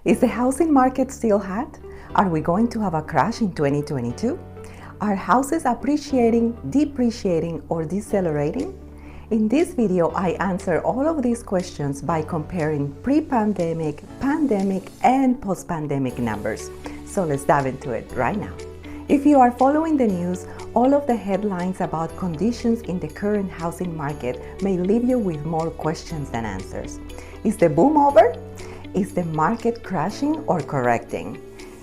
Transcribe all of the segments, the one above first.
Is the housing market still hot? Are we going to have a crash in 2022? Are houses appreciating, depreciating, or decelerating? In this video, I answer all of these questions by comparing pre-pandemic, pandemic, and post-pandemic numbers. So let's dive into it right now. If you are following the news, all of the headlines about conditions in the current housing market may leave you with more questions than answers. Is the boom over? Is the market crashing or correcting?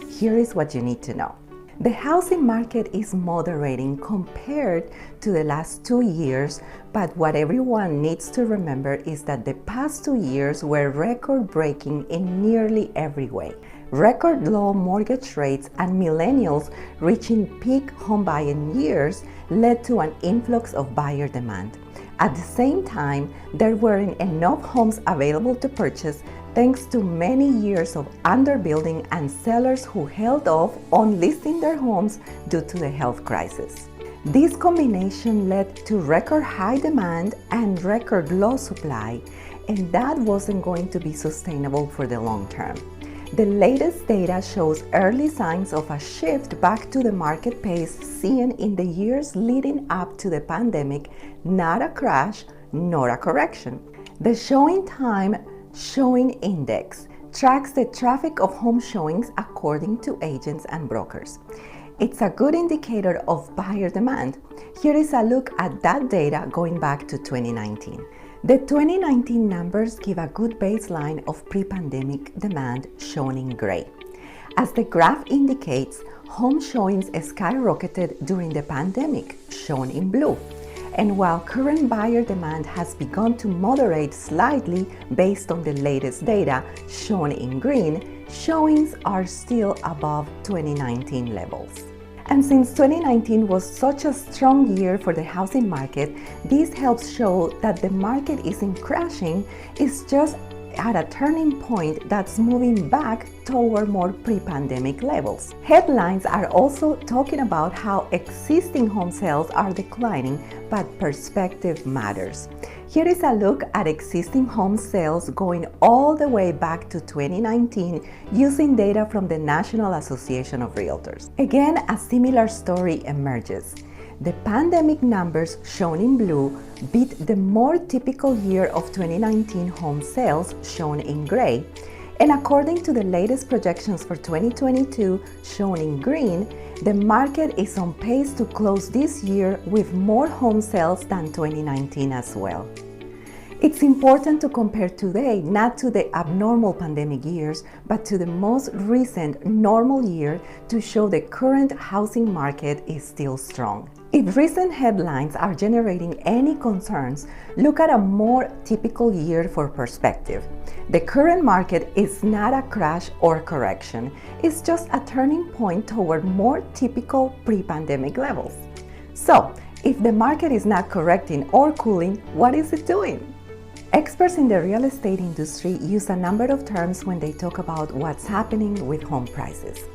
Here is what you need to know. The housing market is moderating compared to the last 2 years, but what everyone needs to remember is that the past 2 years were record-breaking in nearly every way. Record low mortgage rates and millennials reaching peak home buying years led to an influx of buyer demand. At the same time, there weren't enough homes available to purchase thanks to many years of underbuilding and sellers who held off on listing their homes due to the health crisis. This combination led to record high demand and record low supply, and that wasn't going to be sustainable for the long term. The latest data shows early signs of a shift back to the market pace seen in the years leading up to the pandemic, not a crash, nor a correction. The showing time Showing Index tracks the traffic of home showings according to agents and brokers. It's a good indicator of buyer demand. Here is a look at that data going back to 2019. The 2019 numbers give a good baseline of pre-pandemic demand shown in gray. As the graph indicates, home showings skyrocketed during the pandemic, shown in blue. And while current buyer demand has begun to moderate slightly based on the latest data shown in green, showings are still above 2019 levels. And since 2019 was such a strong year for the housing market, this helps show that the market isn't crashing, it's just at a turning point that's moving back toward more pre-pandemic levels. Headlines are also talking about how existing home sales are declining, but perspective matters. Here is a look at existing home sales going all the way back to 2019 using data from the National Association of Realtors. Again, a similar story emerges. The pandemic numbers shown in blue beat the more typical year of 2019 home sales shown in gray, and according to the latest projections for 2022 shown in green, the market is on pace to close this year with more home sales than 2019 as well. It's important to compare today not to the abnormal pandemic years, but to the most recent normal year to show the current housing market is still strong. If recent headlines are generating any concerns, look at a more typical year for perspective. The current market is not a crash or correction, it's just a turning point toward more typical pre-pandemic levels. So, if the market is not correcting or cooling, what is it doing? Experts in the real estate industry use a number of terms when they talk about what's happening with home prices.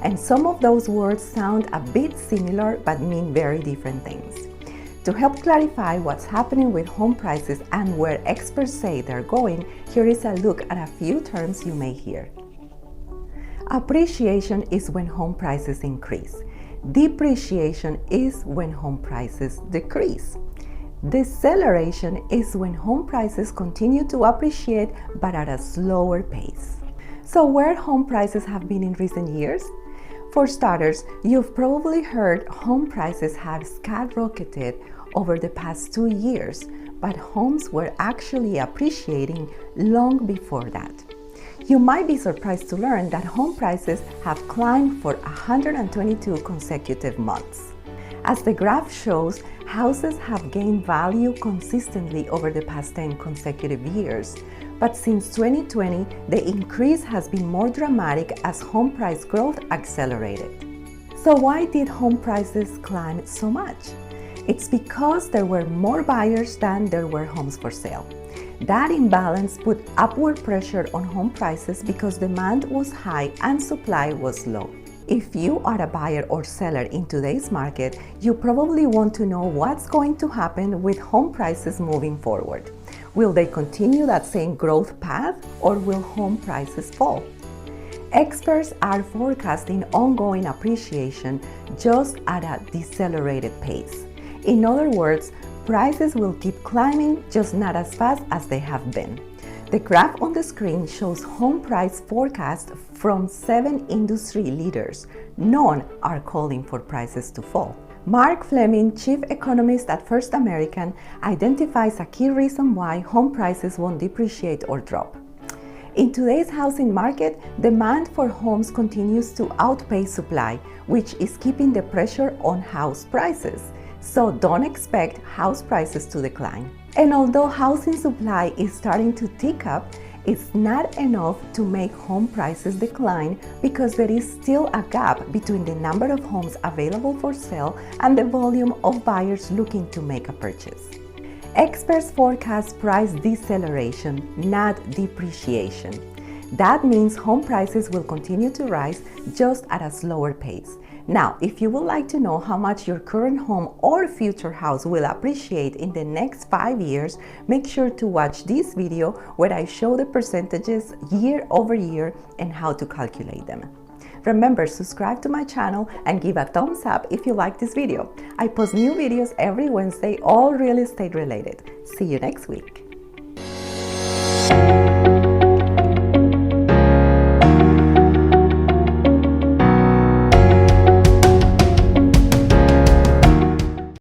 And some of those words sound a bit similar but mean very different things. To help clarify what's happening with home prices and where experts say they're going, here is a look at a few terms you may hear. Appreciation is when home prices increase. Depreciation is when home prices decrease. Deceleration is when home prices continue to appreciate but at a slower pace. So where home prices have been in recent years? For starters, you've probably heard home prices have skyrocketed over the past 2 years, but homes were actually appreciating long before that. You might be surprised to learn that home prices have climbed for 122 consecutive months. As the graph shows, houses have gained value consistently over the past 10 consecutive years. But since 2020, the increase has been more dramatic as home price growth accelerated. So why did home prices climb so much? It's because there were more buyers than there were homes for sale. That imbalance put upward pressure on home prices because demand was high and supply was low. If you are a buyer or seller in today's market, you probably want to know what's going to happen with home prices moving forward. Will they continue that same growth path or will home prices fall? Experts are forecasting ongoing appreciation just at a decelerated pace. In other words, prices will keep climbing, just not as fast as they have been. The graph on the screen shows home price forecasts from 7 industry leaders. None are calling for prices to fall. Mark Fleming, chief economist at First American, identifies a key reason why home prices won't depreciate or drop. In today's housing market, demand for homes continues to outpace supply, which is keeping the pressure on house prices. So don't expect house prices to decline. And although housing supply is starting to tick up, it's not enough to make home prices decline because there is still a gap between the number of homes available for sale and the volume of buyers looking to make a purchase. Experts forecast price deceleration, not depreciation. That means home prices will continue to rise, just at a slower pace. Now, if you would like to know how much your current home or future house will appreciate in the next 5 years, make sure to watch this video where I show the percentages year over year and how to calculate them. Remember, subscribe to my channel and give a thumbs up if you like this video. I post new videos every Wednesday, all real estate related. See you next week.